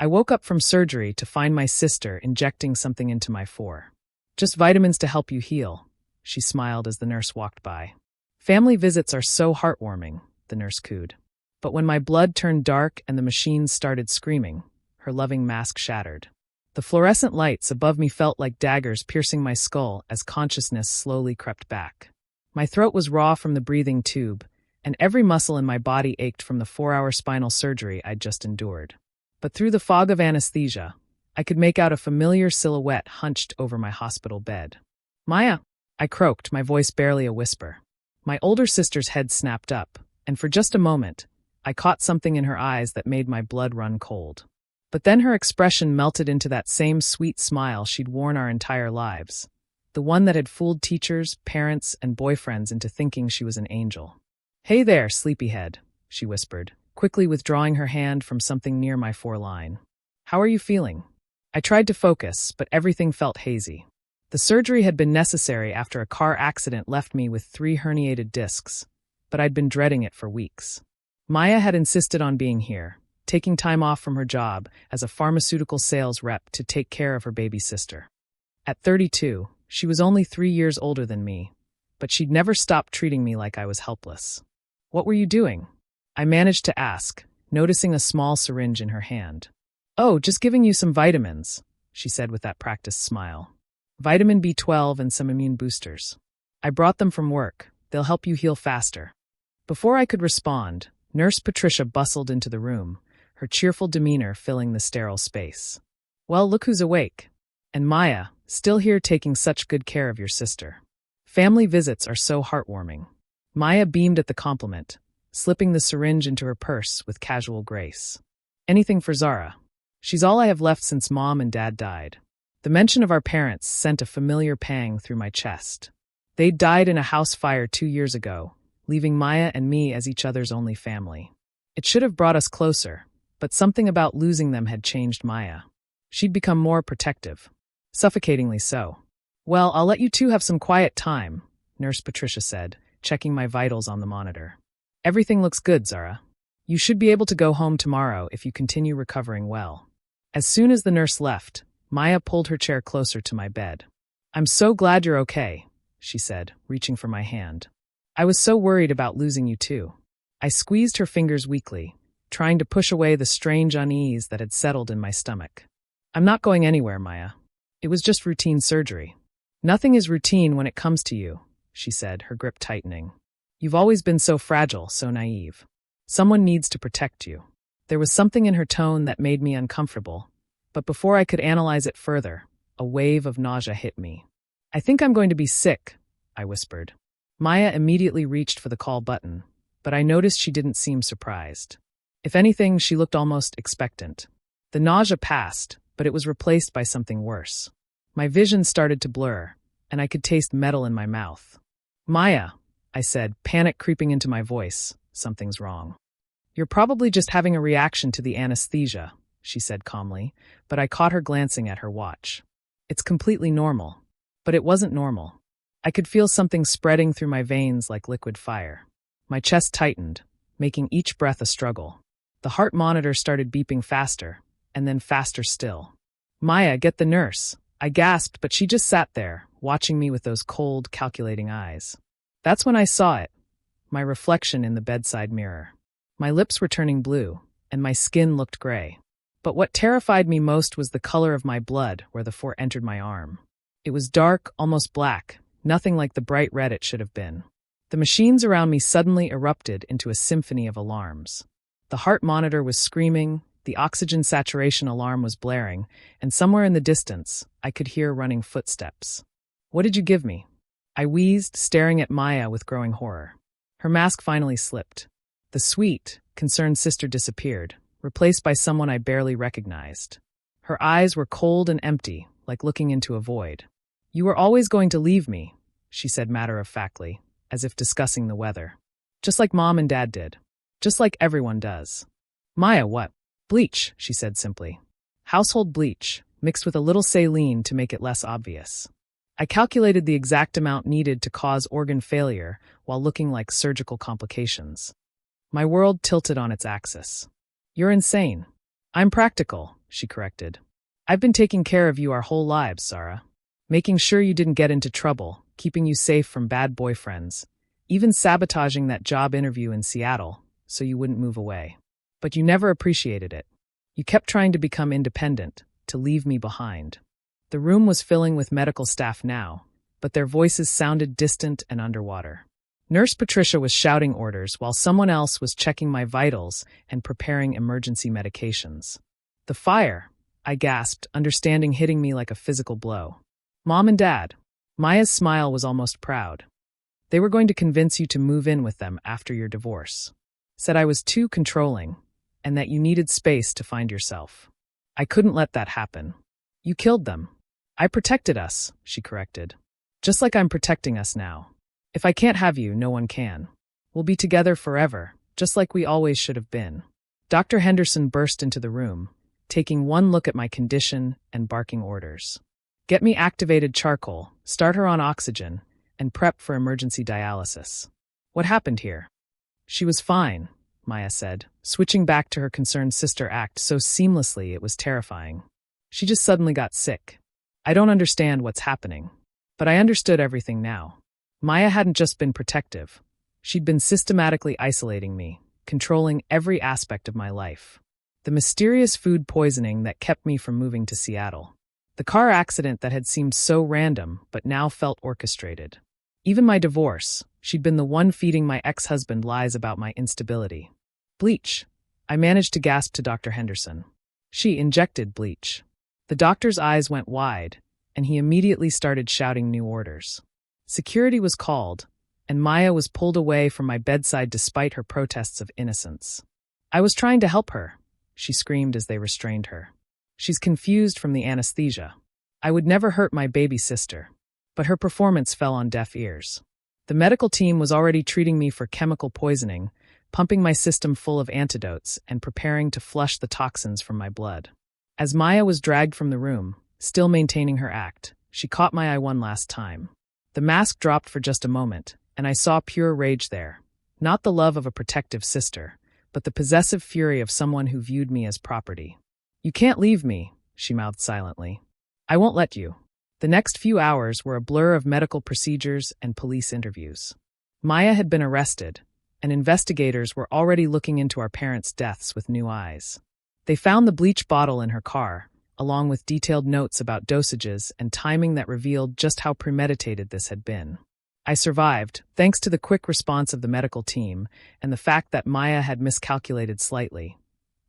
I woke up from surgery to find my sister injecting something into my fore. Just vitamins to help you heal, she smiled as the nurse walked by. Family visits are so heartwarming, the nurse cooed. But when my blood turned dark and the machines started screaming, her loving mask shattered. The fluorescent lights above me felt like daggers piercing my skull as consciousness slowly crept back. My throat was raw from the breathing tube, and every muscle in my body ached from the 4-hour spinal surgery I'd just endured. But through the fog of anesthesia, I could make out a familiar silhouette hunched over my hospital bed. "Maya," I croaked, my voice barely a whisper. My older sister's head snapped up, and for just a moment, I caught something in her eyes that made my blood run cold. But then her expression melted into that same sweet smile she'd worn our entire lives, the one that had fooled teachers, parents, and boyfriends into thinking she was an angel. "Hey there, sleepyhead," she whispered, quickly withdrawing her hand from something near my foreline. "How are you feeling?" I tried to focus, but everything felt hazy. The surgery had been necessary after a car accident left me with 3 herniated discs, but I'd been dreading it for weeks. Maya had insisted on being here, taking time off from her job as a pharmaceutical sales rep to take care of her baby sister. At 32, she was only 3 years older than me, but she'd never stopped treating me like I was helpless. "What were you doing?" I managed to ask, noticing a small syringe in her hand. "Oh, just giving you some vitamins," she said with that practiced smile. "Vitamin B12 and some immune boosters. I brought them from work. They'll help you heal faster." Before I could respond, Nurse Patricia bustled into the room, her cheerful demeanor filling the sterile space. "Well, look who's awake. And Maya, still here taking such good care of your sister. Family visits are so heartwarming." Maya beamed at the compliment, slipping the syringe into her purse with casual grace. "Anything for Zara. She's all I have left since Mom and Dad died." The mention of our parents sent a familiar pang through my chest. They'd died in a house fire 2 years ago, leaving Maya and me as each other's only family. It should have brought us closer, but something about losing them had changed Maya. She'd become more protective. Suffocatingly so. "Well, I'll let you two have some quiet time," Nurse Patricia said, checking my vitals on the monitor. "Everything looks good, Zara. You should be able to go home tomorrow if you continue recovering well." As soon as the nurse left, Maya pulled her chair closer to my bed. "I'm so glad you're okay," she said, reaching for my hand. "I was so worried about losing you too." I squeezed her fingers weakly, trying to push away the strange unease that had settled in my stomach. "I'm not going anywhere, Maya. It was just routine surgery." "Nothing is routine when it comes to you," she said, her grip tightening. "You've always been so fragile, so naive. Someone needs to protect you." There was something in her tone that made me uncomfortable, but before I could analyze it further, a wave of nausea hit me. "I think I'm going to be sick," I whispered. Maya immediately reached for the call button, but I noticed she didn't seem surprised. If anything, she looked almost expectant. The nausea passed, but it was replaced by something worse. My vision started to blur, and I could taste metal in my mouth. "Maya," I said, panic creeping into my voice, "something's wrong." "You're probably just having a reaction to the anesthesia," she said calmly, but I caught her glancing at her watch. "It's completely normal." But it wasn't normal. I could feel something spreading through my veins like liquid fire. My chest tightened, making each breath a struggle. The heart monitor started beeping faster, and then faster still. "Maya, get the nurse," I gasped, but she just sat there, watching me with those cold, calculating eyes. That's when I saw it, my reflection in the bedside mirror. My lips were turning blue, and my skin looked gray. But what terrified me most was the color of my blood where the fore entered my arm. It was dark, almost black, nothing like the bright red it should have been. The machines around me suddenly erupted into a symphony of alarms. The heart monitor was screaming, the oxygen saturation alarm was blaring, and somewhere in the distance, I could hear running footsteps. "What did you give me?" I wheezed, staring at Maya with growing horror. Her mask finally slipped. The sweet, concerned sister disappeared, replaced by someone I barely recognized. Her eyes were cold and empty, like looking into a void. "You were always going to leave me," she said matter-of-factly, as if discussing the weather. "Just like Mom and Dad did. Just like everyone does." "Maya, what?" "Bleach," she said simply. "Household bleach, mixed with a little saline to make it less obvious." I calculated the exact amount needed to cause organ failure while looking like surgical complications. My world tilted on its axis. "You're insane." "I'm practical," she corrected. I've been taking care of you our whole lives, Sarah. Making sure you didn't get into trouble, keeping you safe from bad boyfriends, even sabotaging that job interview in Seattle so you wouldn't move away. But you never appreciated it. You kept trying to become independent, to leave me behind. The room was filling with medical staff now, but their voices sounded distant and underwater. Nurse Patricia was shouting orders while someone else was checking my vitals and preparing emergency medications. The fire, I gasped, understanding hitting me like a physical blow. Mom and Dad. Maya's smile was almost proud. They were going to convince you to move in with them after your divorce. Said I was too controlling, and that you needed space to find yourself. I couldn't let that happen. You killed them. I protected us, she corrected. Just like I'm protecting us now. If I can't have you, no one can. We'll be together forever, just like we always should have been. Dr. Henderson burst into the room, taking one look at my condition and barking orders. Get me activated charcoal, start her on oxygen, and prep for emergency dialysis. What happened here? She was fine, Maya said, switching back to her concerned sister act so seamlessly it was terrifying. She just suddenly got sick. I don't understand what's happening. But I understood everything now. Maya hadn't just been protective. She'd been systematically isolating me, controlling every aspect of my life. The mysterious food poisoning that kept me from moving to Seattle. The car accident that had seemed so random but now felt orchestrated. Even my divorce, she'd been the one feeding my ex-husband lies about my instability. Bleach. I managed to gasp to Dr. Henderson. She injected bleach. The doctor's eyes went wide, and he immediately started shouting new orders. Security was called, and Maya was pulled away from my bedside despite her protests of innocence. I was trying to help her, she screamed as they restrained her. She's confused from the anesthesia. I would never hurt my baby sister. But her performance fell on deaf ears. The medical team was already treating me for chemical poisoning, pumping my system full of antidotes and preparing to flush the toxins from my blood. As Maya was dragged from the room, still maintaining her act, she caught my eye one last time. The mask dropped for just a moment, and I saw pure rage there. Not the love of a protective sister, but the possessive fury of someone who viewed me as property. You can't leave me, she mouthed silently. I won't let you. The next few hours were a blur of medical procedures and police interviews. Maya had been arrested, and investigators were already looking into our parents' deaths with new eyes. They found the bleach bottle in her car, along with detailed notes about dosages and timing that revealed just how premeditated this had been. I survived, thanks to the quick response of the medical team and the fact that Maya had miscalculated slightly.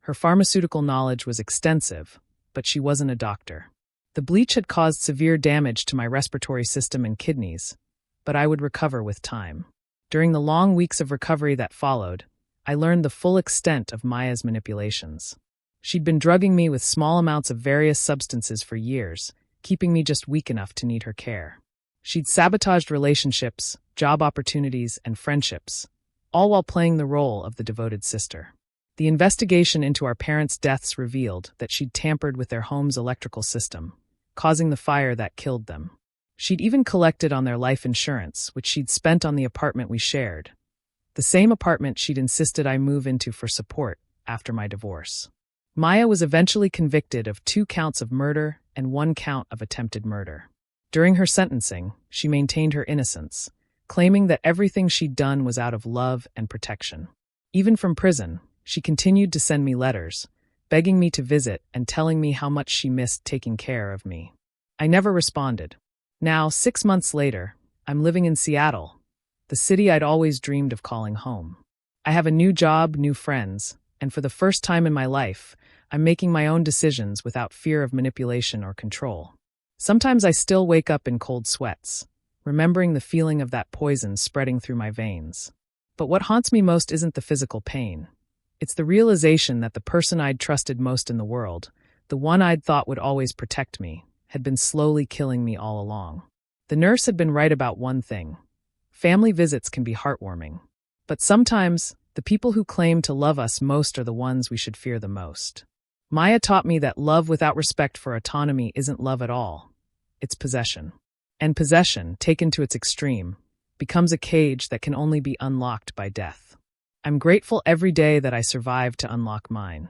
Her pharmaceutical knowledge was extensive, but she wasn't a doctor. The bleach had caused severe damage to my respiratory system and kidneys, but I would recover with time. During the long weeks of recovery that followed, I learned the full extent of Maya's manipulations. She'd been drugging me with small amounts of various substances for years, keeping me just weak enough to need her care. She'd sabotaged relationships, job opportunities, and friendships, all while playing the role of the devoted sister. The investigation into our parents' deaths revealed that she'd tampered with their home's electrical system, causing the fire that killed them. She'd even collected on their life insurance, which she'd spent on the apartment we shared, the same apartment she'd insisted I move into for support after my divorce. Maya was eventually convicted of 2 counts of murder and 1 count of attempted murder. During her sentencing, she maintained her innocence, claiming that everything she'd done was out of love and protection. Even from prison, she continued to send me letters, begging me to visit and telling me how much she missed taking care of me. I never responded. Now, 6 months later, I'm living in Seattle, the city I'd always dreamed of calling home. I have a new job, new friends, and for the first time in my life, I'm making my own decisions without fear of manipulation or control. Sometimes I still wake up in cold sweats, remembering the feeling of that poison spreading through my veins. But what haunts me most isn't the physical pain. It's the realization that the person I'd trusted most in the world, the one I'd thought would always protect me, had been slowly killing me all along. The nurse had been right about one thing. Family visits can be heartwarming. But sometimes, the people who claim to love us most are the ones we should fear the most. Maya taught me that love without respect for autonomy isn't love at all. It's possession. And possession, taken to its extreme, becomes a cage that can only be unlocked by death. I'm grateful every day that I survived to unlock mine.